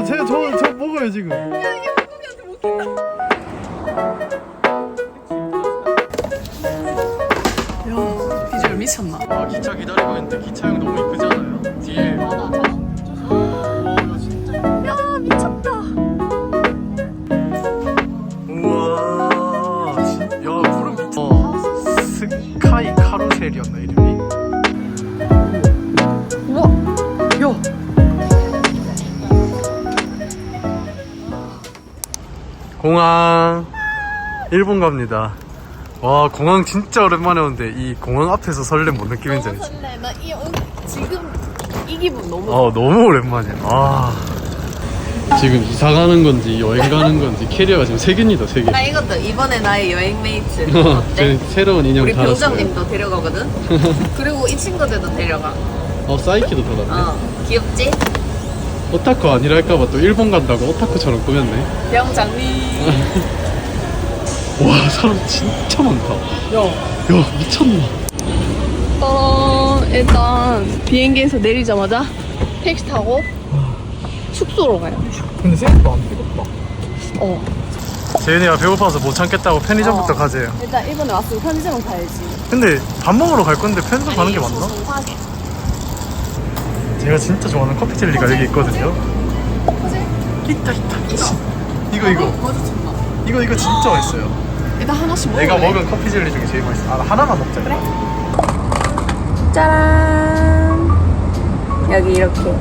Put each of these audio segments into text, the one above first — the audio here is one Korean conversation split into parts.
저 먹어요 지금. 야, 비주얼 미쳤나? 아 기차 기다리고 있는데 기차형 너무 이쁘지 않아요? 뒤에. 야, 미쳤다. 우와. 야 구름 미쳤다. 스카이 카루셀이었나 이름이? 우와, 야. 공항. 일본 갑니다. 와 공항 진짜 오랜만에 오는데 이 공항 앞에서 설렘 뭔 느낌인지 알지? 설레. 나 지금 이 기분 너무. 너무 오랜만이야. 지금 이사 가는 건지 여행 가는 건지 캐리어가 지금 3개입니다 3개. 나 이것도 이번에 나의 여행 메이트. 어때? 새로운 인형 우리 달았어요. 병장님도 데려가거든. 그리고 이 친구들도 데려가. 사이키도 달았네. 귀엽지? 오타쿠 아니랄까봐 또 일본 간다고 오타쿠처럼 꾸몄네. 병장님. 와 사람 진짜 많다. 야 미쳤나. 일단 비행기에서 내리자마자 택시 타고 숙소로 가요. 근데 생각보다 안 뜨겁다. 재윤이가 배고파서 못 참겠다고 편의점부터 가재요. 일단 일본에 왔으면 편의점은 가야지. 근데 밥 먹으러 갈 건데 편의점 가는 게 맞나? 소소하게. 제가 진짜 좋아하는 커피 젤리가 여기 있거든요. 있다. 이거 뭐지 정말? 이거 진짜 맛있어요. 일단 하나씩 먹어. 내가 먹은 커피 젤리 중에 제일 맛있어. 하나만 먹자. 그래? 짜란. 여기 이렇게.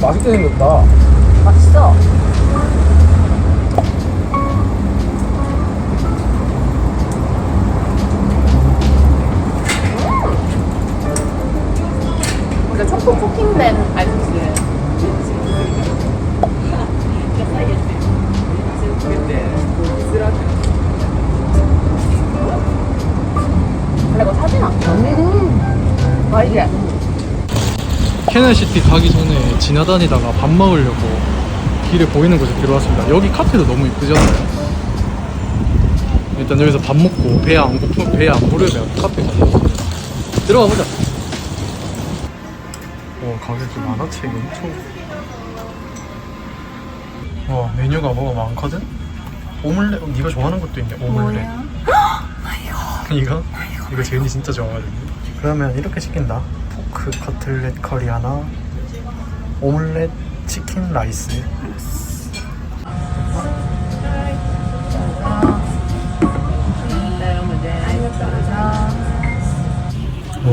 맛있게 생겼다. 맛있어. 우리가 초코 코팅된 아이스크림. 내가 사진 안 찍었네. 맛있게. 캐널시티 가기 전에 지나다니다가 밥 먹으려고 길에 보이는 곳에 들어왔습니다. 여기 카페도 너무 이쁘잖아요. 일단 여기서 밥 먹고 배 안 부르면 카페 가서 들어가 보자. 와 가격이 만화책이 엄청. 와 메뉴가 뭐가 많거든. 오믈렛 네가 좋아하는 것도 있네. 오믈렛. 이거 재은이 진짜 좋아하거든요. 그러면 이렇게 시킨다. 포크 커틀렛 커리 하나, 오믈렛 치킨 라이스. 와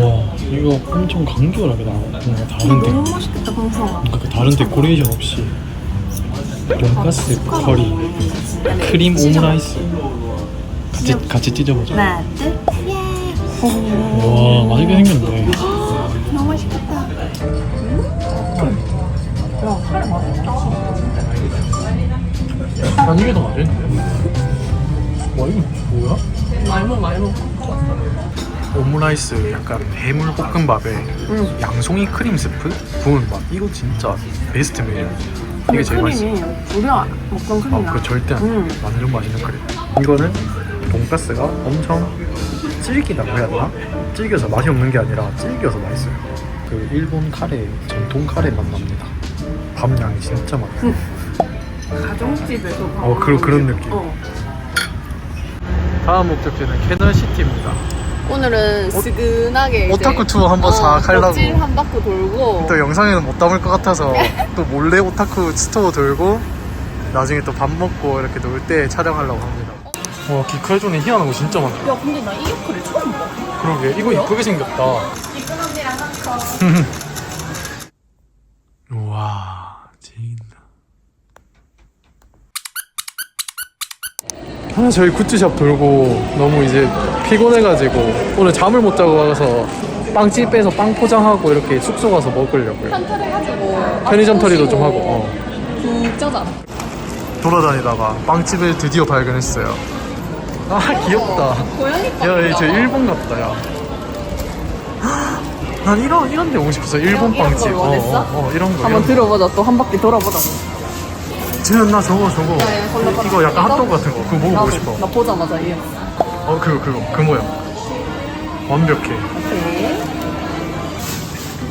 이거 엄청 간결하게 나와. 뭔가 다른데. 너무 맛있겠다 방송. 그러니까 다른 데코레이션 없이. 돈가스 커리, 크림 오므라이스. 같이 찢어보자. 하나 둘. 와 맛있게 생겼네. 너무 맛있겠다. 난 이게 더 맛있는데? 와 이거 뭐야? 말모. 오므라이스 약간 해물 볶음밥에 양송이 크림 스프 부은 맛. 이거 진짜 베스트 메뉴. 이게 제일 맛있어. 우리가 먹던 크림이야. 그거 절대 안 돼. 완전 맛있는 크림. 이거는 돈가스가 엄청 질기다고 해야 되나? 질겨서 맛이 없는 게 아니라 질겨서 맛있어요. 그 일본 카레, 전통 카레 맛 납니다. 밥 양이 진짜 많아요. 가정집에서 그런 느낌. 다음 목적지는 캐널시티입니다. 오늘은 스근하게 이제 오타쿠 투어 한번 싹 하려고. 덕질 한 바퀴 돌고 또 영상에는 못 담을 것 같아서 또 몰래 오타쿠 스토어 돌고 나중에 또 밥 먹고 이렇게 놀 때 촬영하려고 합니다. 와 기카이존에 희한한 거 진짜 많다. 야 근데 나 이 요크를 처음 봐. 그러게 이거 이쁘게 생겼다. 이쁜 언니랑 한 컵. 우와 진다. 저희 굿즈샵 돌고 너무 이제 피곤해가지고 오늘 잠을 못 자고 가서 빵집에서 빵 포장하고 이렇게 숙소 가서 먹으려고요. 한탈 해가지고 편의점 털이도 좀 하고. 진짜잖아. 돌아다니다가 빵집을 드디어 발견했어요. 귀엽다. 고양이 빵. 야, 저 일본 같다, 야. 난 이런 데 오고 싶었어. 일본 이런 빵집. 걸 원했어? 이런 거. 한번 들어보자. 또 한 바퀴 돌아보자. 쟤는 나 저거. 야, 골라봐. 이거 약간 이거? 핫도그 같은 거. 그거 먹어보고 싶어. 나 보자마자 이해. 그 모양. 완벽해. 오케이.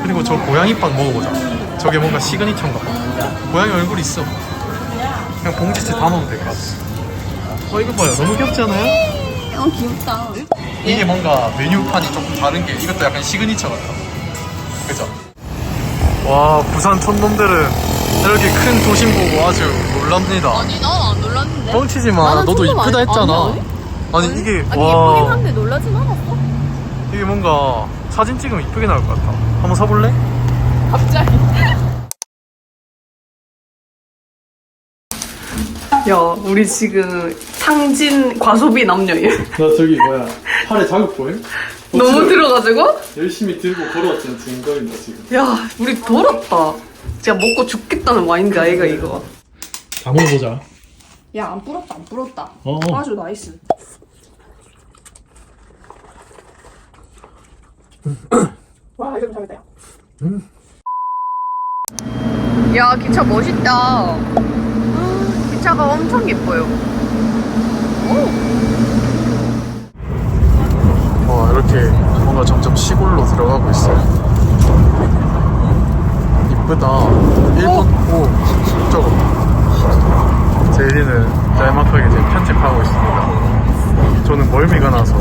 그리고 저 고양이 빵 먹어보자. 저게 뭔가 시그니처인가 봐. 고양이 얼굴 있어. 그냥 봉지채 담으면 될 것 같아. 이거 봐요. 너무 귀엽지 않아요? 귀엽다. 이게 뭔가 메뉴판이 조금 다른 게 이것도 약간 시그니처 같아. 그죠? 와, 부산 촌놈들은 이렇게 큰 도심 보고 아주 놀랍니다. 아니 난 안 놀랐는데. 뻥치지 마. 나는 너도 촌놈 이쁘다 아니- 했잖아. 아니 이게 아니 와, 예쁘긴 한데 놀라진 않았어. 이게 뭔가 사진 찍으면 이쁘게 나올 것 같아. 한번 서볼래? 갑자기. 야, 우리 지금 상진 과소비 남녀예요. 나 저기 뭐야 팔에 자국 보임? 너무 들어가지고? 열심히 들고 걸어왔던 증거인다 지금. 야, 우리 더럽다. 진짜 먹고 죽겠다는 마인드 아이가 이거. 다 먹어보자. 야 안 불었다 안 불었다. 아주 나이스. 와, 이거 잘했다. 야. 야 기차 멋있다. 기차가 엄청 예뻐요. 이렇게 뭔가 점점 시골로 들어가고 있어요. 이쁘다. 일본, 저거. 제리는 짤막하게 지금 편집하고 있습니다. 저는 멀미가 나서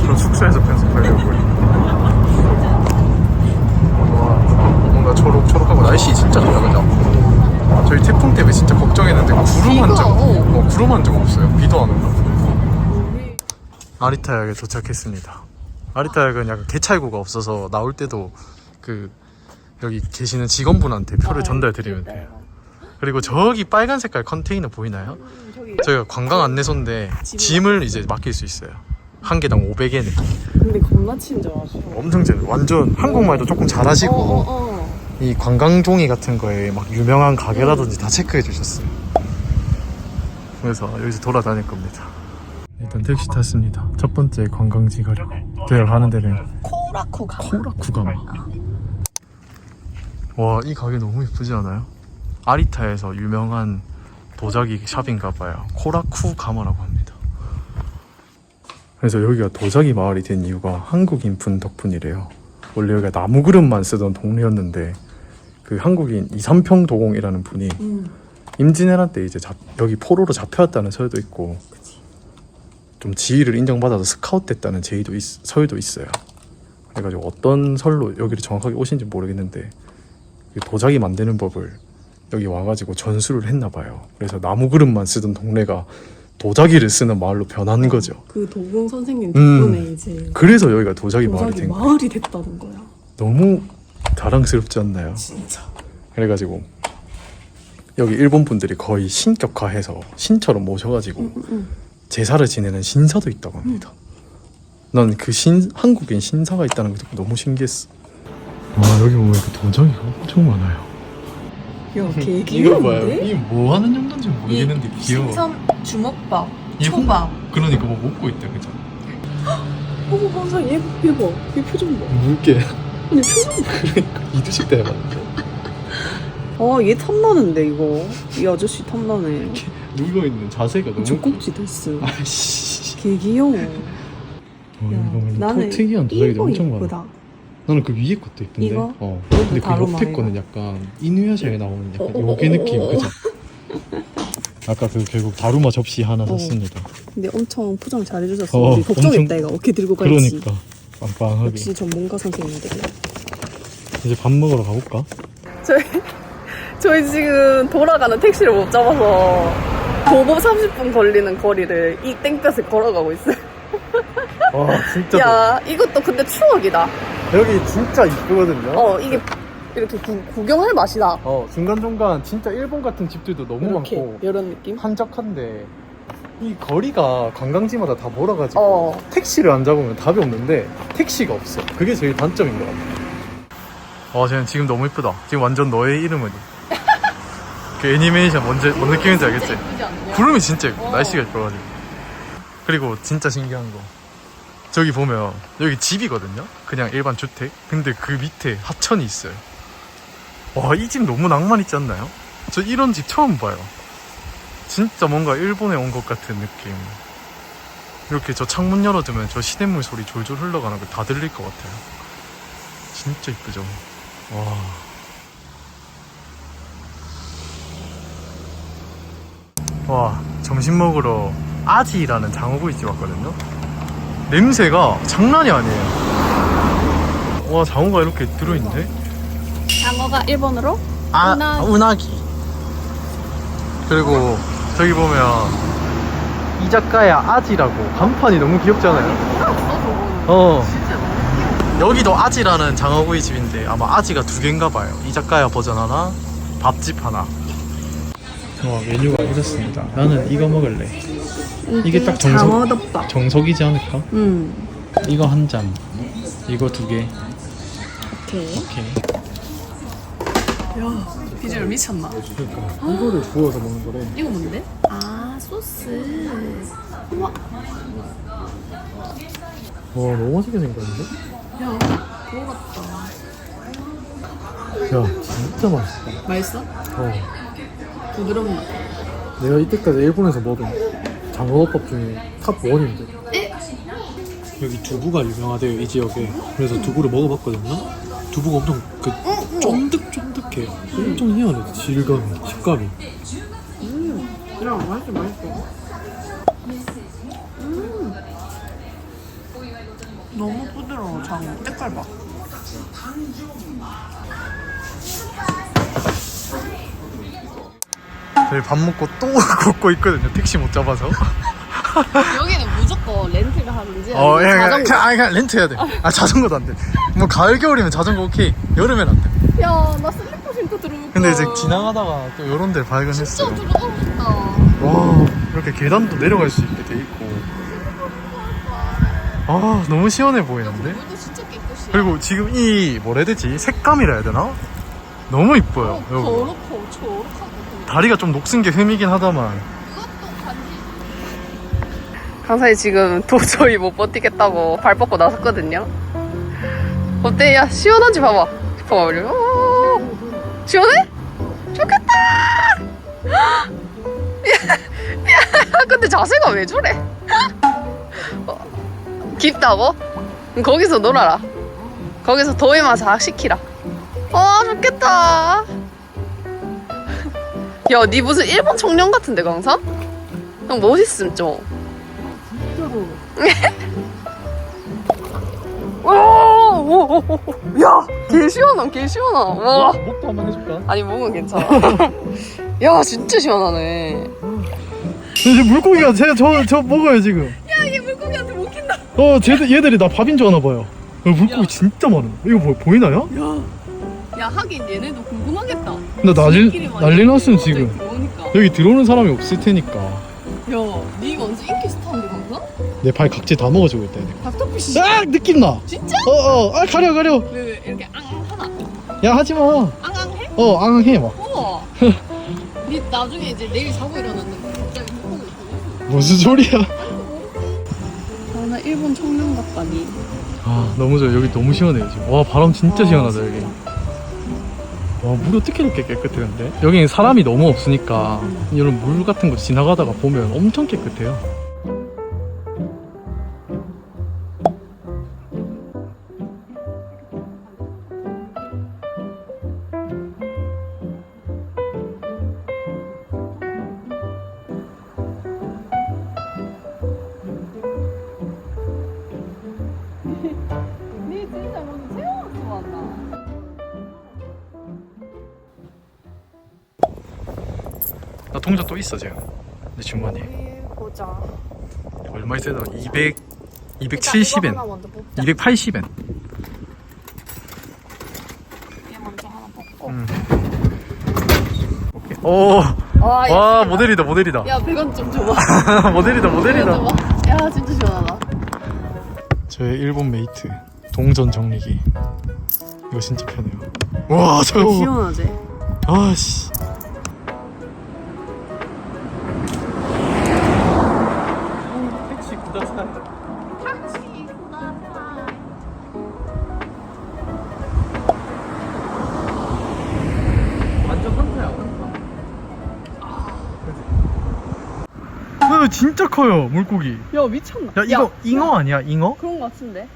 좀 숙소에서 편집하려고요. 뭔가 초록초록하고 날씨 진짜 좋다, 그죠? 저희 태풍 때문에 진짜 걱정했는데 구름 한 적, 구름 한 적 없어요. 비도 안 오고. 아리타역에 도착했습니다. 아리타역은 약간 개찰구가 없어서 나올 때도 그 여기 계시는 직원분한테 표를 전달드리면 돼요. 그리고 저기 빨간 색깔 컨테이너 보이나요? 저희가 관광 안내소인데 짐을 이제 맡길 수 있어요. 한 개당 500엔에. 근데 겁나 친절하셔. 엄청 재 완전 한국말도 조금 잘하시고 이 관광 종이 같은 거에 막 유명한 가게라든지 다 체크해 주셨어요. 그래서 여기서 돌아다닐 겁니다. 일단 택시 탔습니다. 첫 번째 관광지 가려고. 저희가 가는 데는 코라쿠가마. 와, 이 가게 너무 예쁘지 않아요? 아리타에서 유명한 도자기 샵인가 봐요. 코라쿠가마라고 합니다. 그래서 여기가 도자기 마을이 된 이유가 한국인 분 덕분이래요. 원래 여기가 나무 그릇만 쓰던 동네였는데 그 한국인 이삼평 도공이라는 분이 임진왜란 때 이제 여기 포로로 잡혀왔다는 설도 있고 좀 지위를 인정받아서 스카웃 됐다는 설도 있어요. 그래가지고 어떤 설로 여기를 정확하게 오신지 모르겠는데 도자기 만드는 법을 여기 와가지고 전수를 했나 봐요. 그래서 나무 그릇만 쓰던 동네가 도자기를 쓰는 마을로 변한 거죠. 그 도공 선생님 덕분에 이제 그래서 여기가 도자기 마을이 된 거예요. 마을이 됐다는 거야. 너무 자랑스럽지 않나요? 진짜. 그래가지고 여기 일본 분들이 거의 신격화해서 신처럼 모셔가지고 제사를 지내는 신사도 있다고 합니다. 난 그 한국인 신사가 있다는 게 너무 신기했어. 와, 여기 보면 그 도자기가 엄청 많아요. 야, 개 이거 봐요. 귀여운데? 이게 뭐 하는 용도인지 모르겠는데 귀여워. 생선 주먹밥, 이 초밥. 그러니까 뭐 먹고 있다, 그죠? 어머, 항상 얘 봐. 얘 표정 봐. 물게. 아니, 표정 봐. 그러니까 이두식 닮았는데. 얘 탐나는데, 이거. 이 아저씨 탐나네. 누워 있는 자세가 너무. 젖꼭지 됐어. 아이씨. 개 귀여워. 나는 특이한 도자기도 이거 엄청 이쁘다. 많아. 나는 그 위에 것도 이쁜데. 이거? 근데 그 다루마 옆에 이거. 거는 약간 이누야샤에 나오는 약간 요괴 느낌, 그죠? 아까 그 결국 다루마 접시 하나 샀습니다. 근데 엄청 포장 잘해주셨어. 어, 우리 걱정했다, 엄청- 이거. 어떻게 들고 갈지. 그러니까 빵빵하게. 역시 전문가 선생님들. 이제 밥 먹으러 가볼까? 저희 지금 돌아가는 택시를 못 잡아서 도보 30분 걸리는 거리를 이 땡볕에 걸어가고 있어요. 와, 진짜. 야, 이것도 근데 추억이다. 여기 진짜 이쁘거든요. 이게 이렇게 구경할 맛이다. 중간중간 진짜 일본 같은 집들도 너무 이렇게 많고 이런 느낌? 한적한데 이 거리가 관광지마다 다 멀어가지고 택시를 안 잡으면 답이 없는데 택시가 없어. 그게 제일 단점인 것 같아. 쟤는 지금 너무 이쁘다. 지금 완전 너의 이름은 그 애니메이션 뭔 느낌인지 알겠지? 구름이 진짜 예뻐. 날씨가 예뻐가지고. 그리고 진짜 신기한 거 저기 보면 여기 집이거든요? 그냥 일반 주택. 근데 그 밑에 하천이 있어요. 와, 이 집 너무 낭만 있지 않나요? 저 이런 집 처음 봐요. 진짜 뭔가 일본에 온 것 같은 느낌. 이렇게 저 창문 열어두면 저 시냇물 소리 졸졸 흘러가는 거 다 들릴 것 같아요. 진짜 이쁘죠? 와. 와, 점심 먹으러 아지라는 장어구이집 왔거든요. 냄새가 장난이 아니에요. 와, 장어가 이렇게 들어있네. 장어가 일본어로 우나기. 그리고 저기 보면 이자카야 아지라고 간판이 너무 귀엽잖아요. 여기도 아지라는 장어구이 집인데 아마 아지가 2개인가 봐요. 이자카야 버전 하나, 밥집 하나. 메뉴가 이렇습니다. 나는 이거 먹을래. 이게 딱 장어덮밥. 정석이지 않을까? 이거 한 잔, 이거 2개. 오케이. 오케이. 야, 비주얼 미쳤나? 그러니까 이거를 구워서 먹는 거래. 이거 뭔데? 아, 소스. 와, 와, 너무 맛있게 생겼는데? 야, 먹었다. 야, 진짜 맛있어. 맛있어? 부드럽나? 내가 이때까지 일본에서 먹은 장어덮밥 중에 탑 1인데. 여기 두부가 유명하대요, 이 지역에. 그래서 두부를 먹어봤거든요. 두부가 엄청 쫀득쫀득해. 엄청 희한해, 질감이, 식감이. 야, 맛있어. 너무 부드러워, 장어. 색깔 봐. 저희 밥 먹고 또 걷고 있거든요, 택시 못 잡아서. 여기는 무조건 렌트를 하든지 그냥 렌트 해야 돼. 자전거도 안 돼. 뭐 가을 겨울이면 자전거 오케이. 여름엔 안 돼. 야, 나 슬리퍼 신고 들어올까? 근데 이제 지나가다가 또 요런 데를 발견했어요. 진짜 들어가고 싶다. 와, 이렇게 계단도 내려갈 수 있게 돼 있고. 아, 너무 시원해 보이는데? 물도 진짜 깨끗이야. 그리고 지금 이 뭐라 해야 되지? 색감이라 해야 되나? 너무 이뻐요. 여기. 저렇고. 다리가 좀 녹슨 게 흠이긴 하다만. 강사님 지금 도저히 못 버티겠다고 발 뻗고 나섰거든요. 어때? 야, 시원한지 봐봐. 시원해? 좋겠다! 야, 근데 자세가 왜 저래? 깊다고? 거기서 놀아라. 거기서 더위 마삭 시키라. 좋겠다. 야, 니 무슨 일본 청년 같은데, 강사? 형 멋있음, 좀. 진짜로. 야, 개 시원함. 와. 목도 한번 해줄까? 아니, 목은 괜찮아. 야, 진짜 시원하네. 이제 물고기가 저 먹어요, 지금. 야, 얘 물고기한테 못 킨다. 얘들이 나 밥인 줄 아나 봐요. 물고기 진짜 많아. 이거 보이나요? 야, 하긴 얘네도 궁금하겠다. 나 난리 났음, 지금. 그러니까. 여기 들어오는 사람이 없을 테니까. 야, 니 완전 인기 스타인데, 강사? 내 발 각질 다 먹어주고 있다, 얘네. 닥터피쉬. 느낌 나. 진짜? 가려. 왜 이렇게 앙하나? 야, 하지 마. 앙앙해? 앙해, 막. 우와. 니 나중에 이제 내일 자고 일어났는데 갑자기 물고기 있어. 무슨 소리야? 나 일본 청년 같다니. 너무 좋아. 여기 너무 시원해요, 지금. 와, 바람 진짜 시원하다, 여기. 와, 물 어떻게 이렇게 깨끗해, 근데? 여기는 사람이 너무 없으니까 이런 물 같은 거 지나가다가 보면 엄청 깨끗해요. 니 진짜 무슨 체험학습 왔나? 나 통장 또 있어, 지금. 내 주머니에. 보자. 얼마 있어야 되나? 270엔. 280엔. 얘 먼저 하나 먹고. 오케이. 오. 와, 모델이다. 야, 100원 좀 줘봐. 모델이다. 야, 진짜 시원하다. 저의 일본 메이트. 동전 정리기. 이거 진짜 편해요. 와, 저거. 시원하지? 아씨. 택시 구다사이. 완전 한타야, 한타. 진짜 커요, 물고기. 야, 미쳤나? 야, 이거 잉어 아니야, 잉어? 그런 거 같은데? 야,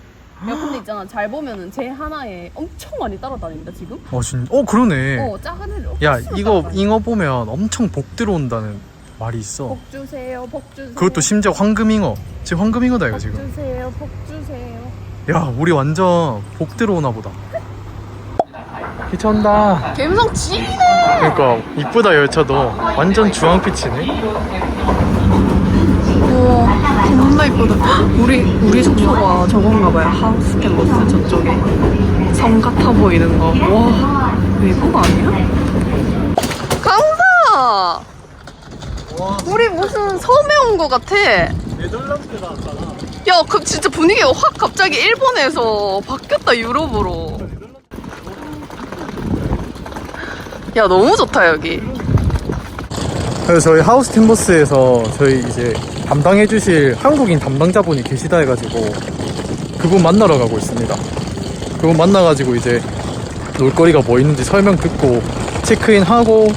근데 있잖아, 잘 보면은 쟤 하나에 엄청 많이 따라다닌다, 지금? 그러네. 작은 애를 야, 헛수로 이거 따라다녀. 잉어 보면 엄청 복 들어온다는 말이 있어. 복 주세요, 복 주세요. 그것도 심지어 황금잉어. 지금 황금잉어다 이거 지금. 복 주세요, 복 주세요. 야, 우리 완전 복 들어오나 보다. 기차 온다. 감성 찌네. 그러니까 이쁘다 열차도. 완전 주황빛이네. 우와, 겁나 이쁘다. 우리 숙소가 저건가 봐요. 하우스 캔버스 저쪽에. 성 같아 보이는 거. 와, 이쁜 거 아니야? 강사! 와, 우리 무슨 섬에 온 거 같아. 네덜란드 나왔잖아. 야, 그 진짜 분위기가 확 갑자기 일본에서 바뀌었다, 유럽으로. 야, 너무 좋다, 여기. 그래서 저희 하우스 캔버스에서 저희 이제 담당해주실 한국인 담당자분이 계시다 해가지고 그분 만나러 가고 있습니다. 그분 만나가지고 이제 놀거리가 뭐 있는지 설명 듣고 체크인하고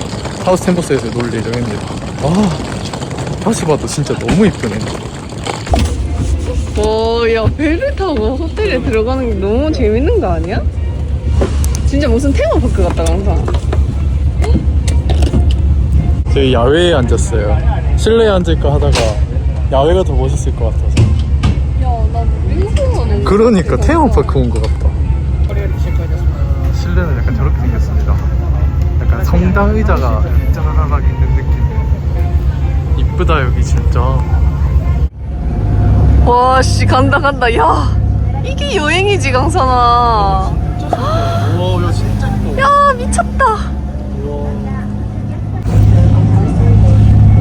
하우스 캔버스에서 놀 예정입니다. 와, 다시 봐도 진짜 너무 이쁘네. 와, 야, 배를 타고 호텔에 들어가는 게 너무 재밌는 거 아니야? 진짜 무슨 테마파크 같다, 항상. 저희 야외에 앉았어요. 실내에 앉을까 하다가 야외가 더 멋있을 것 같아서. 야, 나 일본어 너무. 그러니까 테마파크 온 것 같다. 실내는 약간 저렇게 생겼습니다. 약간 성당 의자가 짜라락 있는 느낌. 이쁘다 여기 진짜. 와, 씨, 간다. 야, 이게 여행이지, 강산아. 와, 야 진짜 이뻐. 야, 미쳤다.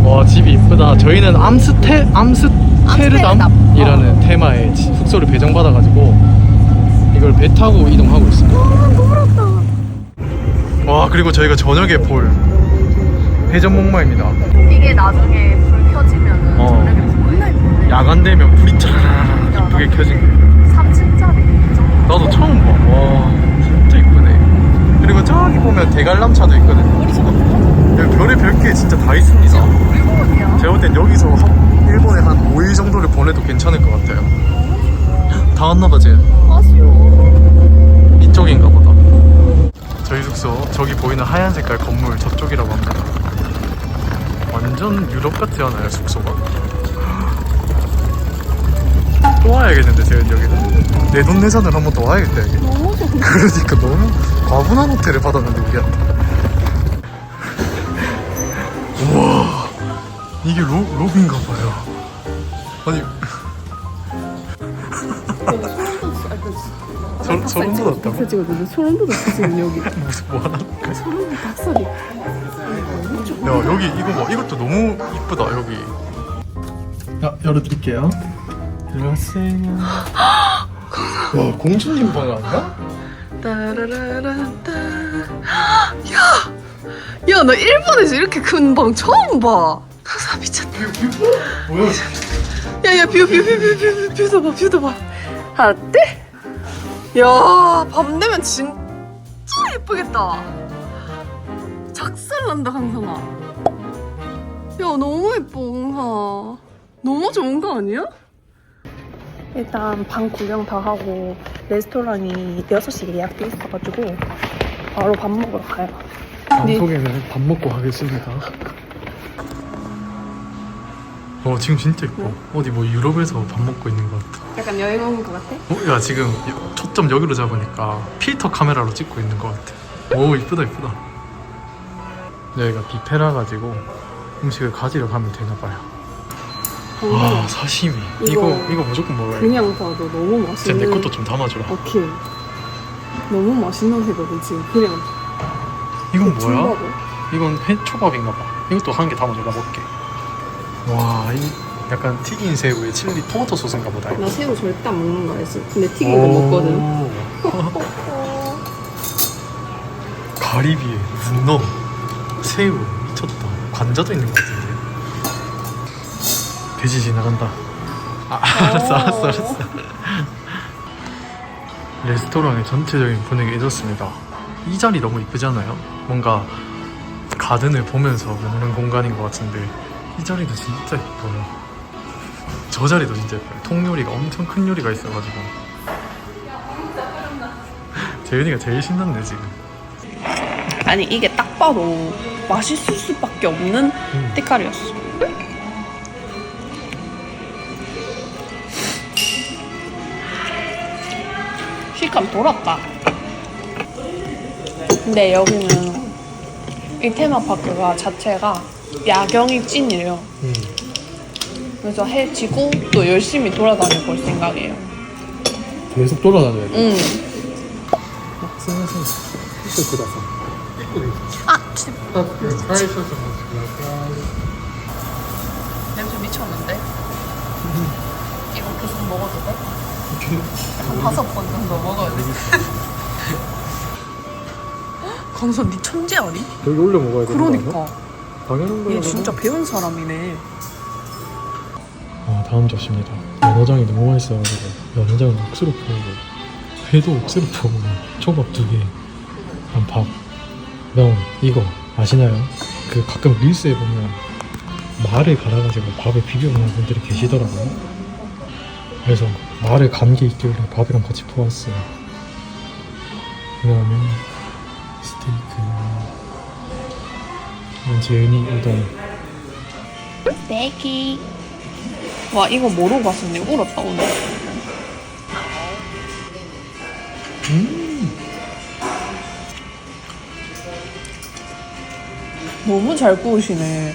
와, 집이 이쁘다. 저희는 암스테르담이라는 테마의 숙소를 배정받아가지고 이걸 배 타고 이동하고 있습니다. 와, 그리고 저희가 저녁에 볼 회전 목마입니다. 이게 나중에 불 켜지면은 저녁에 겁나 이쁘네. 야간 되면 불이 쫙 이쁘게 켜진 거예요. 3층짜리. 나도 처음 봐. 와, 진짜 이쁘네. 그리고 저기 보면 대관람차도 있거든요. 여기 별의 게 진짜 다 있습니다. 일본이야. 제가 볼 땐 여기서 일본에 한 5일 정도를 보내도 괜찮을 것 같아요. 다 왔나봐, 쟤. 아쉬워. 이쪽인가 보다. 저희 숙소, 저기 보이는 하얀 색깔 건물 저쪽이라고 합니다. 완전 유럽 같지 않아요, 숙소가? 또 와야겠는데, 제가 여기는. 내돈내산을 한 번 더 와야겠다, 여기. 너무 좋다. 그러니까 너무 과분한 호텔을 받았는데, 우리한테. 우와, 이게 로비인가 봐요. 아니, 소름 돋았다고? 박사 찍었는데 소름 돋았어, 지금 여기. 무슨 뭐 하나? 소름 돋 박사리. 야, 여기 이거 봐. 이것도 너무 이쁘다, 여기. 야, 열어드릴게요. 들어가세요. 와, 공주님 방 아니야? 따라라란따. 야, 나 일본에서 이렇게 큰 방 처음 봐. 강사 미쳤다. 뭐야? 야, 뷰도 봐. 어때? 야, 밤 되면 진짜 예쁘겠다. 작살난다, 강산아. 야, 너무 예뻐, 강사. 너무 좋은 거 아니야? 일단 방 구경 다 하고 레스토랑이 6시에 예약돼 있어가지고 바로 밥 먹으러 가요. 방송에는 밥 먹고 가겠습니다. 지금 진짜 이뻐. 어디 뭐 유럽에서 밥 먹고 있는 것 같아. 약간 여행 온 것 같아? 야, 지금 초점 여기로 잡으니까 필터 카메라로 찍고 있는 것 같아. 오, 이쁘다. 여기가 뷔페라 가지고 음식을 가지러 가면 되나봐요. 와, 사시미. 이거 무조건 먹어야 돼. 그냥 봐도 너무 진짜 맛있는. 내 것도 좀 담아주라. 오케이. 너무 맛있는 회거든 지금. 그냥. 이건 뭐야? 중국어? 이건 회초밥인가 봐. 이것도 한 개 담아줘, 나 먹게. 와, 이 약간 튀긴 새우에 칠리 토마토 소스인가 보다. 나 새우 절대 안 먹는 거 알지? 근데 튀긴 거 먹거든. 가리비에 문어, 새우 미쳤다. 관자도 있는 것 같은데. 돼지 지나간다. 알았어. 레스토랑의 전체적인 분위기 잊었습니다. 이 자리 너무 이쁘지 않아요? 뭔가 가든을 보면서 먹는 공간인 것 같은데 이 자리도 진짜 예뻐요. 저 자리도 진짜 예뻐요. 통요리가 엄청 큰 요리가 있어가지고 재윤이가 제일 신났네 지금. 아니 이게 딱 봐도 맛있을 수밖에 없는 때깔이었어. 잠깐 돌았다. 근데 여기는 이 테마파크가 자체가 야경이 찐이래요. 그래서 해 지고 또 열심히 돌아다녀 볼 생각이에요. 계속 돌아다녀야 돼. 응. 아, 냄새 미쳤는데? 이거 계속 먹어도 돼? 한 5번 정도 먹어야 돼. 강선 니 천재 아니? 여기 올려 먹어야 돼. 그러니까 당연한 거야. 얘 진짜 배운 사람이네. 다음 접시입니다. 연어장이 너무 맛있어가지고 연어장은 억수로 퍼오고 회도 억수로 퍼오고 초밥 2개, 밥. 그다음 이거 아시나요? 그 가끔 릴스에 보면 말을 갈아가지고 밥에 비벼 먹는 분들이 계시더라고요. 그래서 말을 감기 있길래 밥이랑 같이 퍼왔어요. 그다음에 스테이크, 재은이 우동. 스테이키. 와 이거 모르고 봤었네. 울었다 오늘. 너무 잘 구우시네.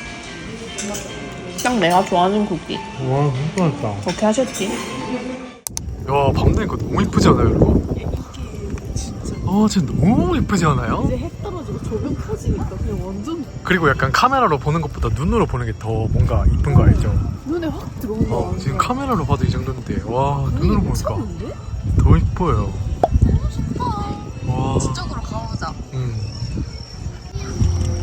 딱 내가 좋아하는 국기. 와, 진짜 맛있다. 어떻게 하셨지? 야, 밤 되니까 너무 이쁘지 않아요, 여러분? 진짜 너무 이쁘지 않아요? 이제 해 떨어지고 조명 켜지니까 그냥 완전 그리고 약간 카메라로 보는 것보다 눈으로 보는 게 더 뭔가 이쁜 거 알죠? 눈에 확 들어온다. 지금 카메라로 봐도 이 정도인데 와, 눈으로 보니까 미쳤는데? 더 이뻐요. 와, 이쪽으로 가보자.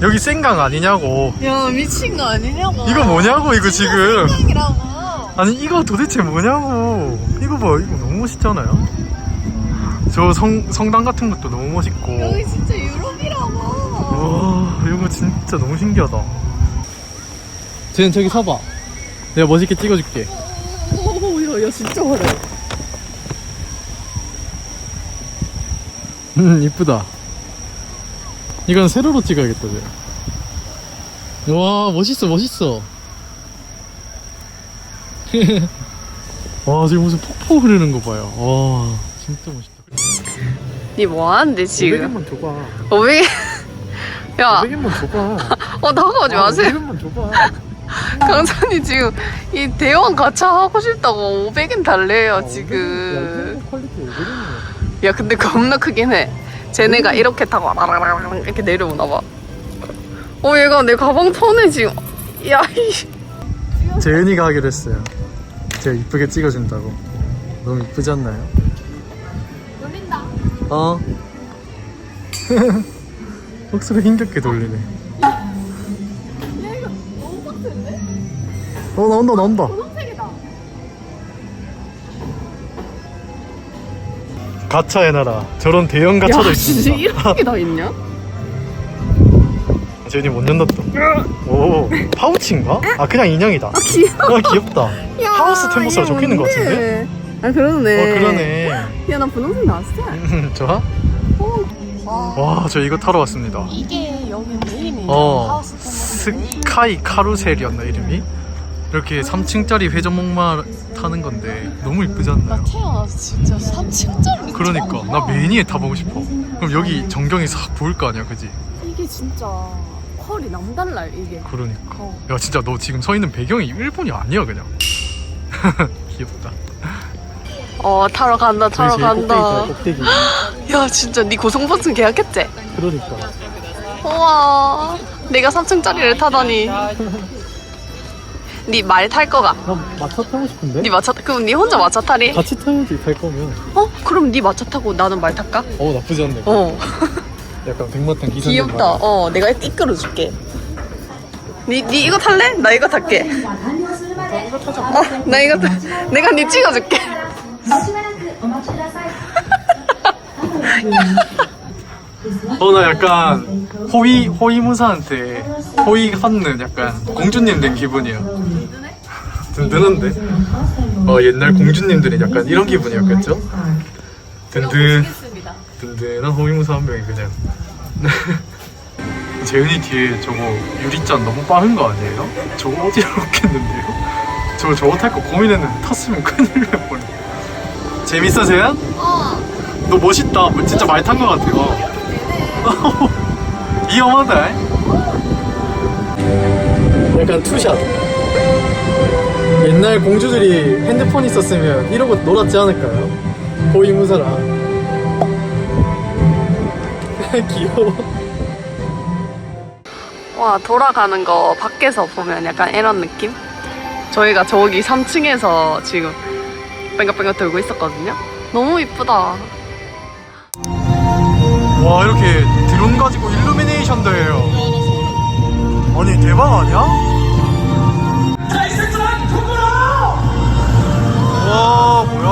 여기 생강 아니냐고. 야 미친 거 아니냐고. 이거 뭐냐고, 이거 지금. 생강이라고. 아니, 이거 도대체 뭐냐고. 이거 봐, 이거 너무 멋있잖아요? 저 성당 같은 것도 너무 멋있고. 여기 진짜 유럽이라고. 와, 이거 진짜 너무 신기하다. 쟤는 저기 서봐. 내가 멋있게 찍어줄게. 오야 진짜 화려. 이쁘다. 이건 세로로 찍어야겠다, 쟤. 와, 멋있어. 와, 지금 무슨 폭포 흐르는 거 봐요. 와, 진짜 멋있다. 니 뭐하는데 지금? 500원만 줘봐. 500엔? 야 500원만 줘봐. 나가지 마세요. 500원만 줘봐. 강산이 지금 이 대왕 가차 하고 싶다고 500엔 달래요 지금. 퀄리티 500원이야. 야 근데 겁나 크긴 해. 쟤네가 이렇게 타고 라라라라 이렇게 내려오나 봐. 얘가 내 가방 터네 지금. 야 이. 재은이가 하기로 했어요. 제가 이쁘게 찍어준다고. 너무 이쁘지 않나요? 놀린다. 억수로 힘겹게 돌리네. 야 이거 너무 빡센데? 나온다. 분홍색이다. 가차 해놔라. 저런 대형 가차도 야 진짜 있습니다. 이렇게 다 있냐? 재은이 못 연났다. 오, 파우치인가? 그냥 인형이다. 귀여워. 귀엽다. 하우스 템버스가 적혀있는 것 같은데? 그러네. 그러네. 야 나 분홍색 나왔어. 좋아? 와, 저 이거 타러 왔습니다. 이게 여기 메인이에요. 하우스 스카이 카루셀이었나, 이름이? 이렇게 3층짜리 회전목마 타는 건데 너무 이쁘지 않나요? 태어나서 진짜 3층짜리. 그러니까 나 메인 위에 타보고 싶어. 그럼 여기 전경이 싹 보일 거 아니야, 그지? 이게 진짜 퀄이 남달라 이게. 그러니까. 야, 진짜 너 지금 서 있는 배경이 일본이 아니야, 그냥. 귀엽다. 타러 간다. 꼭대기. 야 진짜 네 고성버튼 계약했지? 그러니까. 우와 내가 3층짜리를 타다니. 네 말 탈 거가? 나 마차 타고 싶은데? 네 마차 그럼 네 혼자 마차 타리? 같이 타야지, 탈 거면. 그럼 네 마차 타고 나는 말 탈까? 나쁘지 않네. 약간 백마탄 기사. 귀엽다. 내가 이끌어줄게. 네 이거 탈래? 나 이거 탈게. 나 이거 내가 네 찍어줄게. 나 약간 호위무사한테 호위하는 약간 공주님 된 기분이야. 든든한데? 옛날 공주님들이 약간 이런 기분이었겠죠? 든든한 호위무사 한 명이 그냥. 재은이 뒤에 저거 유리잔 너무 빠른 거 아니에요? 저거 어지럽겠는데요? 저거 탈 거 고민했는데 탔으면 큰일 날 뻔해. 재밌어, 재현? 너 멋있다. 뭐 진짜 많이 탄 것 같아. 위험하다. 약간 투샷. 옛날 공주들이 핸드폰 있었으면 이러고 놀았지 않을까요? 고이무사라. 귀여워. 와, 돌아가는 거 밖에서 보면 약간 이런 느낌? 저희가 저기 3층에서 지금 뺑글뺑글 돌고 있었거든요. 너무 이쁘다. 와, 이렇게 드론 가지고 일루미네이션도 해요. 아니, 대박 아니야? 와, 뭐야?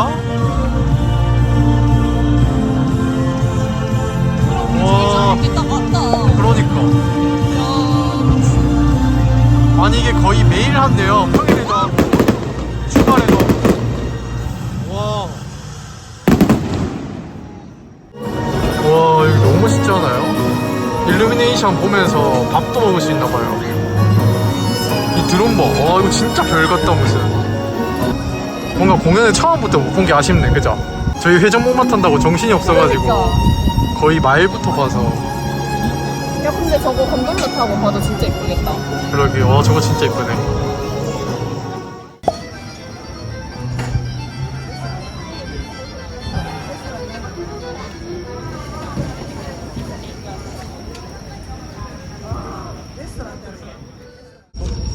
와, 그러니까. 아니, 이게 거의 매일 한대요. 평일에도 하고, 주말에도 하고. 와. 와, 여기 너무 멋있지 않아요? 일루미네이션 보면서 밥도 먹을 수 있나봐요. 이 드론 봐. 와, 이거 진짜 별 같다, 무슨. 뭔가 공연을 처음부터 못 본 게 아쉽네, 그죠? 저희 회전목마 탄다고 정신이 없어가지고 거의 마일부터 봐서. 야, 근데 저거 건돌로 타고 봐도 진짜 예쁘겠다. 그러게. 와, 저거 진짜 이쁘네.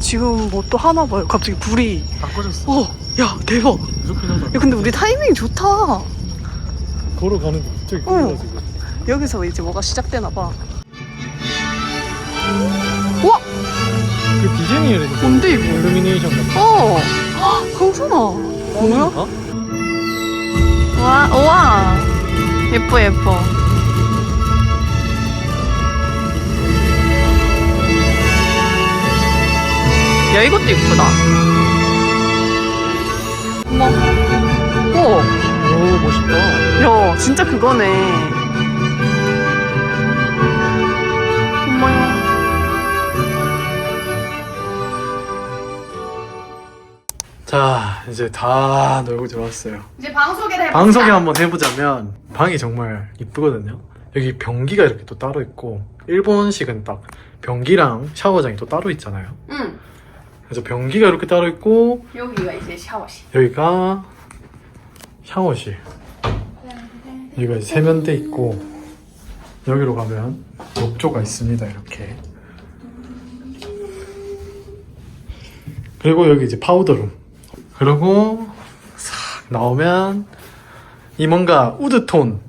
지금 뭐 또 하나 봐요. 갑자기 불이. 다 꺼졌어. 어, 야, 대박. 무조건 하다. 야, 근데 우리 타이밍이 좋다. 걸어가는데 갑자기 응. 꺼져가지고. 여기서 이제 뭐가 시작되나 봐. 우와! 그 디즈니에 뭔데, 이거? 일루미네이션 같은 어! 강준아. 뭐야? 거. 와, 우와. 예뻐, 예뻐. 야, 이것도 이쁘다. 어머. 오, 오, 멋있다. 야, 진짜 그거네. 엄마야. 자, 이제 다 놀고 들어왔어요. 이제 방 소개를 해볼까? 방 소개 한번 해보자면 방이 정말 이쁘거든요. 여기 변기가 이렇게 또 따로 있고, 일본식은 딱 변기랑 샤워장이 또 따로 있잖아요. 응. 그래서 변기가 이렇게 따로 있고, 여기가 이제 샤워실. 여기가 샤워실. 여기가 이제 세면대 있고, 여기로 가면 욕조가 있습니다. 이렇게. 그리고 여기 이제 파우더룸. 그리고 싹 나오면 이 뭔가 우드톤,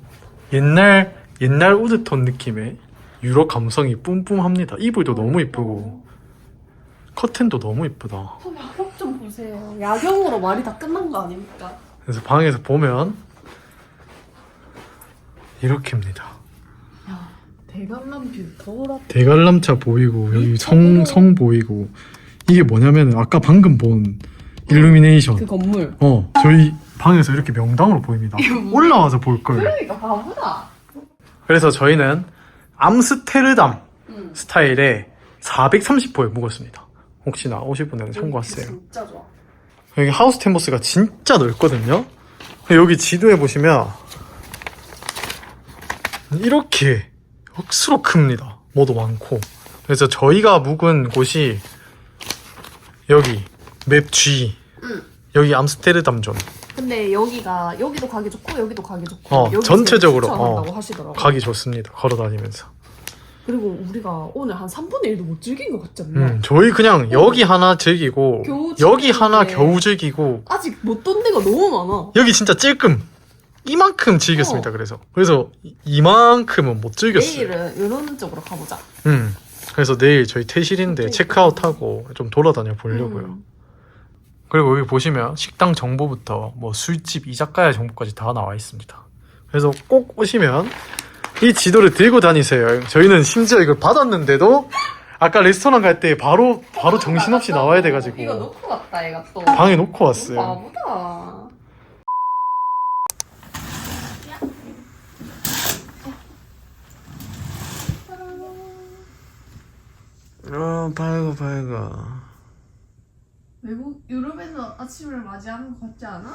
옛날 우드톤 느낌의 유럽 감성이 뿜뿜합니다. 이불도 너무 이쁘고 커튼도 너무 이쁘다. 야경 좀 보세요. 야경으로 말이 다 끝난 거 아닙니까? 그래서 방에서 보면 이렇게입니다. 야, 대관람 뷰 더울아. 대관람차 보이고 여기 성 보이고, 이게 뭐냐면 아까 방금 본 일루미네이션. 그 건물. 저희 방에서 이렇게 명당으로 보입니다. 올라와서 볼 걸. 그러니까 바보다. 그래서 저희는 암스테르담 스타일의 430호에 묵었습니다. 혹시나 오실 분들은 참고하세요. 진짜 좋아. 여기 하우스 템버스가 진짜 넓거든요. 여기 지도에 보시면 이렇게 억수로 큽니다. 뭐도 많고. 그래서 저희가 묵은 곳이 여기 맵 G. 여기 암스테르담존. 근데 여기도 가기 좋고 여기도 가기 좋고. 여기 전체적으로 추천한다고 하시더라고요. 가기 좋습니다. 걸어 다니면서. 그리고 우리가 오늘 한 3분의 1도 못 즐긴 것 같지 않나? 저희 그냥 여기 하나 즐기고 겨우 여기 하나 즐기는데. 겨우 즐기고, 아직 못 돈 데가 너무 많아. 여기 진짜 찔끔 이만큼 즐겼습니다. 그래서 이만큼은 못 즐겼어요. 내일은 이런 쪽으로 가보자. 그래서 내일 저희 퇴실인데 체크아웃하고 좀 돌아다녀 보려고요. 그리고 여기 보시면 식당 정보부터 뭐 술집, 이자카야 정보까지 다 나와 있습니다. 그래서 꼭 오시면 이 지도를 들고 다니세요. 저희는 심지어 이걸 받았는데도 아까 레스토랑 갈 때 바로 정신없이 나와야 돼가지고 이거 놓고 왔다 얘가 또. 방에 놓고 왔어요. 바보다. 밝아. 외국 유럽에서 아침을 맞이하는 것 같지 않아?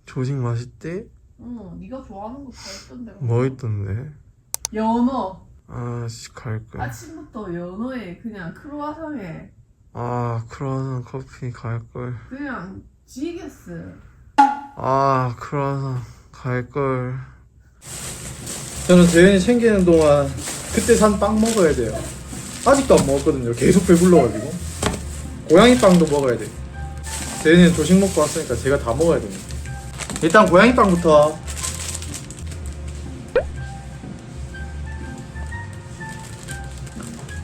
조식 맛있대? 응, 네가 좋아하는 거 다 있던데. 뭐 있던데? 연어. 아씨 갈걸. 아침부터 연어에 그냥 크루아상에 아 크루아상 커피 갈걸. 그냥 지겠어. 아 크루아상 갈걸. 저는 재현이 챙기는 동안 그때 산 빵 먹어야 돼요. 아직도 안 먹었거든요. 계속 배불러가지고. 고양이 빵도 먹어야 돼. 재현이는 조식 먹고 왔으니까 제가 다 먹어야 됩니다. 일단 고양이 빵부터.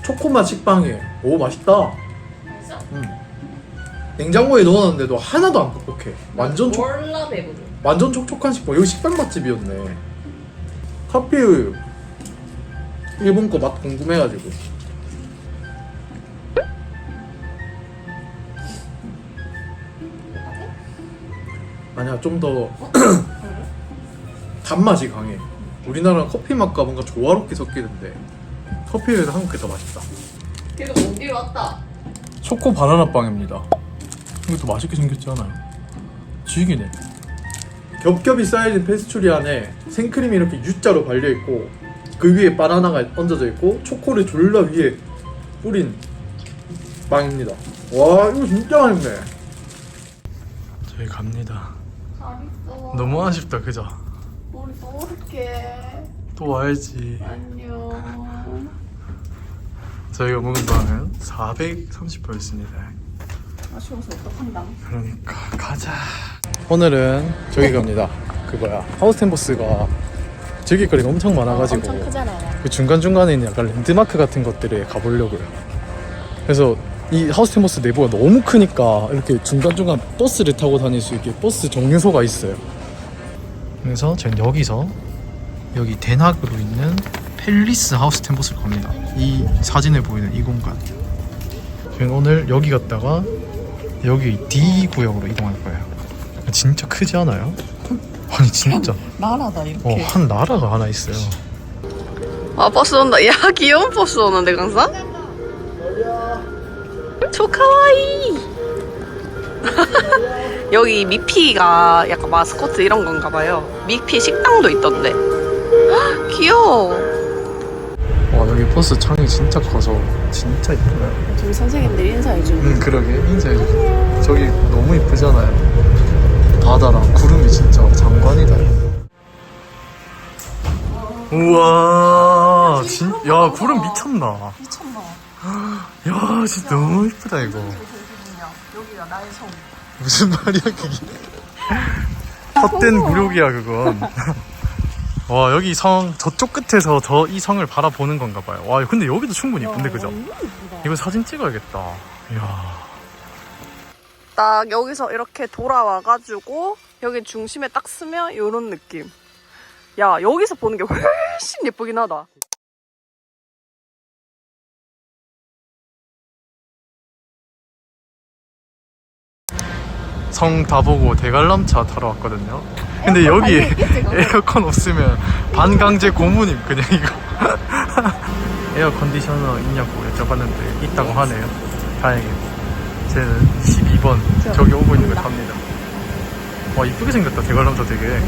초코맛 식빵이에요. 오 맛있다. 맛있어? 냉장고에 넣어놨는데도 하나도 안 뻑뻑해. 완전 몰라 배부르. 완전 촉촉한 식빵. 여기 식빵 맛집이었네. 커피 우유. 일본 거 맛 궁금해가지고. 아니야 좀 더 단맛이 강해. 우리나라는 커피 맛과 뭔가 조화롭게 섞이는데 커피 우유는 한국게 더 맛있다. 그래도 먼 길 왔다. 초코 바나나 빵입니다. 이것도 맛있게 생겼지 않아요? 죽이네. 겹겹이 쌓여진 페스츄리 안에 생크림이 이렇게 U자로 발려있고 그 위에 바나나가 얹어져 있고 초코를 졸라 위에 뿌린 빵입니다. 와 이거 진짜 맛있네. 저희 갑니다. 잘 있어. 너무 아쉽다 그죠? 우리 또 올게. 또 와야지. 안녕. 저희가 먹은 빵은 430%였습니다. 아쉬워서 어떡한다. 그러니까 가자. 오늘은 저기 갑니다. 그 뭐야 하우스텐보스가 즐길 거리가 엄청 많아가지고 엄청 크잖아요. 그 중간중간에 있는 약간 랜드마크 같은 것들에 가보려고요. 그래서 이 하우스텐보스 내부가 너무 크니까 이렇게 중간중간 버스를 타고 다닐 수 있게 버스 정류소가 있어요. 그래서 저는 여기서 여기 데낙으로 있는 팰리스 하우스텐보스를 갑니다. 이 사진에 보이는 이 공간. 저는 오늘 여기 갔다가 여기 D 구역으로 이동할 거예요. 진짜 크지 않아요? 아니 진짜 나라다 이렇게. 한 나라가 하나 있어요. 아 버스 온다. 야 귀여운 버스 오는데 강사? 초카와이. 여기 미피가 약간 마스코트 이런 건가 봐요. 미피 식당도 있던데. 헉, 귀여워. 와 여기 버스 창이 진짜 커서 진짜 이쁘네요. 저기 선생님들 인사해주는. 그러게 인사해주세요. 저기 너무 이쁘잖아요. 바다랑 구름이 진짜 장관이다. 우와 야 구름 미쳤나. 미쳤나. 야 진짜 너무 이쁘다 이거. 여기가 나의 성. 무슨 말이야 그게. 헛된 굴욕이야 그건. 와 여기 성 저쪽 끝에서 이 성을 바라보는 건가 봐요. 와 근데 여기도 충분히 이쁜데 그죠? 이거 사진 찍어야겠다. 이야. 딱 여기서 이렇게 돌아와가지고 여기 중심에 딱 쓰면 이런 느낌. 야 여기서 보는 게 훨씬 예쁘긴 하다. 성 다 보고 대관람차 타러 왔거든요. 근데 여기 에어컨 없으면 반강제 고문임 그냥 이거. 에어 컨디셔너 있냐고 여쭤봤는데 있다고 하네요. 다행이고. 쟤는 12번 저기 오고 있는 거 탑니다. 와 이쁘게 생겼다 대관람차 되게.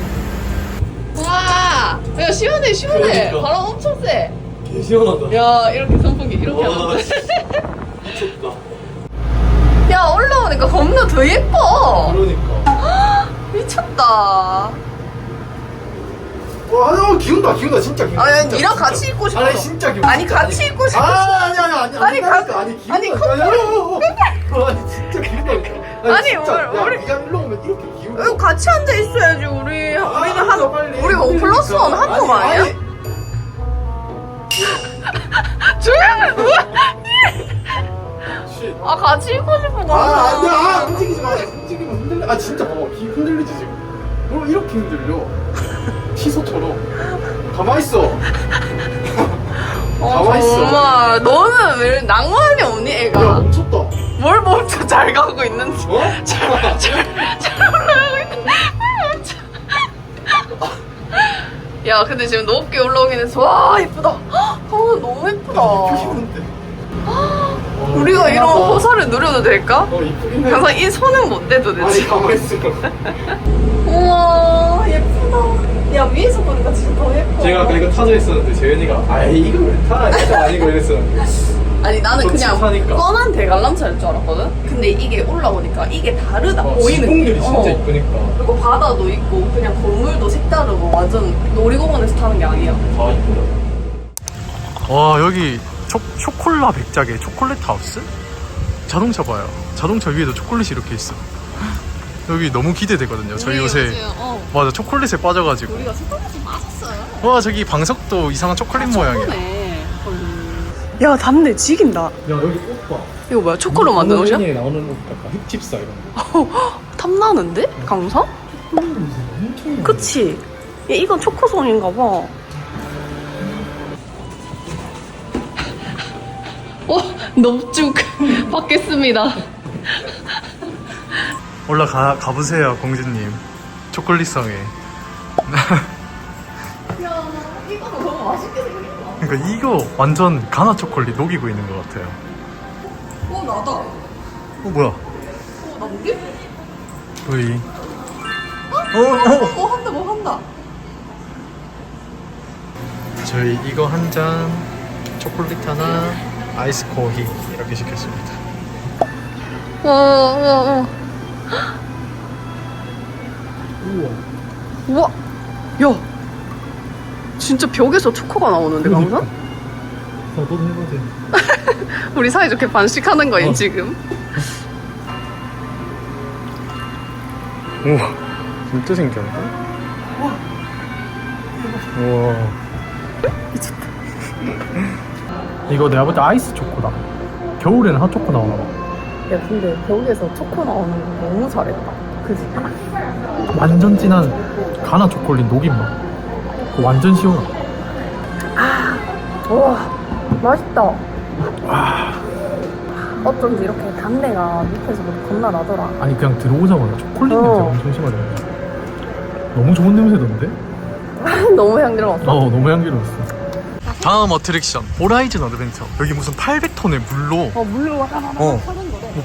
와, 야 시원해 시원해. 그러니까. 바람 엄청 세. 개 시원하다. 야 이렇게 선풍기 이렇게 하면 돼. 미쳤다. 야 올라오니까 겁나 더 예뻐. 그러니까. 미쳤다. 와 기운다 진짜 기운다. 아니 진짜, 니랑 진짜. 같이 입고 싶어. 아니 진짜 기운다. 아니 같이 입고 싶어. 아니 아니, 기운다. 아니, 아니 진짜 기운다. 아니, 진짜. 우리- 야, 네가 일로 오면 이렇게 기운다. 여기 같이 앉아 있어야지 우리. 우리는 앉아, 빨리. 우리 5+1 한 놈 아니야? 아니. 조용히 뭐야? 쉿. 아 같이 입고 싶어. 아니야 움직이지 마. 움직이면 흔들려. 아 진짜 봐봐 기 흔들리지 지금. 너 이렇게 흔들려. 시소처럼. 가만히 있어. 가만히 있어. 정말 너는 왜 낭만이 없니 야 애가? 멈췄다. 뭘 멈춰 잘 가고 있는지. 어? 잘 올라가고 있는데 왜 멈춰? 야 근데 지금 높게 올라오긴 해서 와 예쁘다. 헉, 너무 예쁘다. 야, 이쁘시는데. 우리가 이런 호사를 누려도 될까? 이쁘긴 해. 항상 이 손은 못 대도 아니 되지. 가만히 있어. 우와 예쁘다. 야 위에서 보니까 진짜 더 예뻐. 제가 아까 이거 타져 있었는데 재현이가 아이 이거 왜 타? 이거 아니고 이랬었는데. 아니 나는 더 그냥 짙으니까. 뻔한 대관람차일 줄 알았거든? 근데 이게 올라오니까 이게 다르다 보이는 지붕들이 게. 진짜 이쁘니까. 그리고 바다도 있고 그냥 건물도 색다르고 완전 놀이공원에서 타는 게 아니야. 다 이쁘다. 와 여기 초콜라 백작의 초콜릿 하우스? 자동차 봐요. 자동차 위에도 초콜릿이 이렇게 있어. 여기 너무 기대되거든요. 저희 요새 맞아 초콜릿에 빠져가지고. 우리가 초콜릿을 빠졌어요. 와 저기 방석도 이상한 초콜릿 모양이야. 야 닿네 지긴다. 야 여기 옷 봐. 이거 뭐야 초코로 만든 옷이야? 에 나오는 옷 같다. 흑집사 이런 거. 탐나는데? 강사? 엄청. 그치? 야 이건 초코송인가 봐. 넙죽 받겠습니다. 올라가 가보세요 공주님. 초콜릿성에. 야, 이거 너무 맛있게 생겼다. 그러니까 이거 완전 가나 초콜릿 녹이고 있는 것 같아요. 나다. 뭐야? 나 모르겠 V. 뭐 한다 뭐 한다. 저희 이거 한 잔, 초콜릿 하나, 아이스 코히 이렇게 시켰습니다. 우와. 우와. 야. 진짜 벽에서 초코가 나오는데 강사? 너도 해보자. 우리 사이좋게 반식하는 거임 어. 지금. 우와, 진짜 신기하다. 우와. 미쳤다. 이거 내가 볼 때 아이스 초코다. 겨울에는 핫초코 나오나 봐. 야 근데 벽에서 초코 나오는 거 너무 잘했다. 그지? 완전 진한 가나 초콜릿 녹인 맛. 그거 완전 시원하다. 와 맛있다. 어쩐지 이렇게 단내가 밑에서부터 겁나 나더라. 아니 그냥 들어오자마자 초콜릿 어. 냄새가 엄청 심하잖아. 너무 좋은 냄새던데? 너무 향기로웠어. 너무 향기로웠어. 다음 어트랙션 호라이즌 어드벤처. 여기 무슨 800톤의 물로 물로 와라 뭐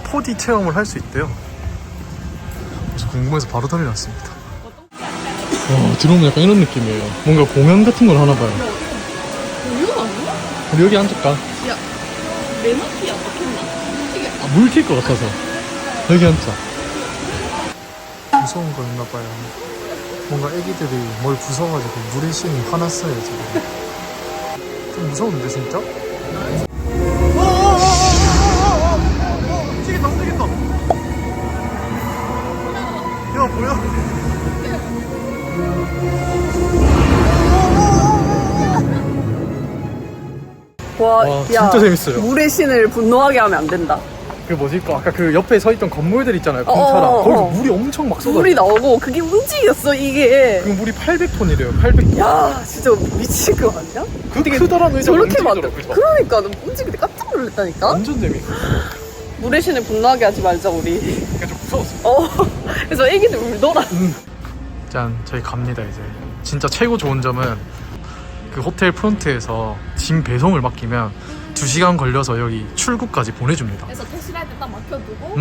4D 체험을 할 수 있대요. 그래서 궁금해서 바로 달려왔습니다. 들어오면 약간 이런 느낌이에요. 뭔가 공연 같은 걸 하나 봐요. 공연 아니야? 우리 여기 앉을까? 매너티 어떻겠나? 미치겠다. 물 튈 것 같아서 여기 앉자. 무서운 거였나 봐요. 뭔가 애기들이 뭘 부숴가지고 물에 신이 화났어요 지금. 좀 무서운데 진짜? 움직인다 움직인다. 야 뭐야? 와, 진짜 재밌어요. 물의 신을 분노하게 하면 안 된다. 그 뭐지? 아까 그 옆에 서 있던 건물들 있잖아요. 어, 공차랑. 어, 어. 거기서 물이 엄청 막 쏟아져. 물이 나오고 그게 움직였어 이게. 그 물이 800톤이래요. 800톤. 야 진짜 미칠 거 아니야? 그 크다란 의자가 저렇게 만들. 움직이더라고요. 그러니까 너 움직일 때 깜짝 놀랐다니까. 완전 재밌어. 물의 신을 분노하게 하지 말자 우리. 그냥 좀 무서웠어. 그래서 애기들 울더라. 짠, 저희 갑니다 이제. 진짜 최고 좋은 점은 그 호텔 프론트에서 짐 배송을 맡기면 2시간 걸려서 여기 출구까지 보내줍니다. 그래서 퇴실할 때 딱 막혀두고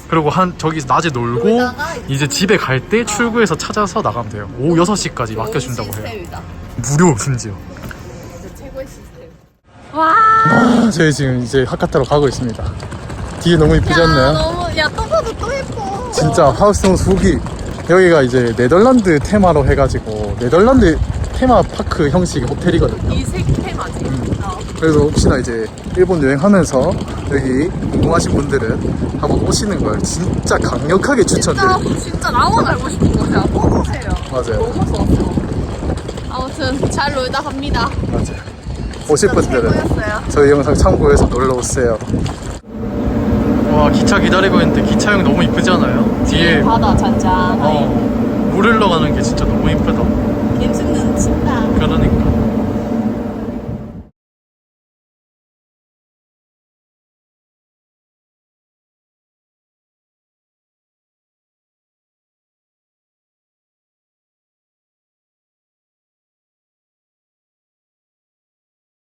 그리고 저기 낮에 놀고 놀다가 이제 집에 갈 때 출구에서 찾아서 나가면 돼요. 오후 6시까지 맡겨준다고 해요. 시스템이다. 무료 심지어. 진짜 최고의 시스템. 저희 지금 이제 하카타로 가고 있습니다. 뒤에 너무 이쁘지 않나요? 야, 또 봐도 또 예뻐. 진짜 하우스홈 후기. 여기가 이제 네덜란드 테마로 해가지고 네덜란드 테마파크 형식의 호텔이거든요. 이색 테마지. 그래서 혹시나 이제 일본 여행하면서 여기 궁금하신 분들은 한번 오시는 걸 진짜 강력하게 추천드립니다. 진짜 라원 알고 싶은 거야. 꼭 오세요. 맞아요. 너무 좋았어. 아무튼 잘 놀다 갑니다. 맞아요. 오실 분들은 최고였어요. 저희 영상 참고해서 놀러 오세요. 와, 기차 기다리고 있는데 기차형 너무 이쁘지 않아요? 뒤에 바다 잔잔하게. 물 흘러가는 게 진짜 너무 이쁘다. 김승는 친다. 그러니까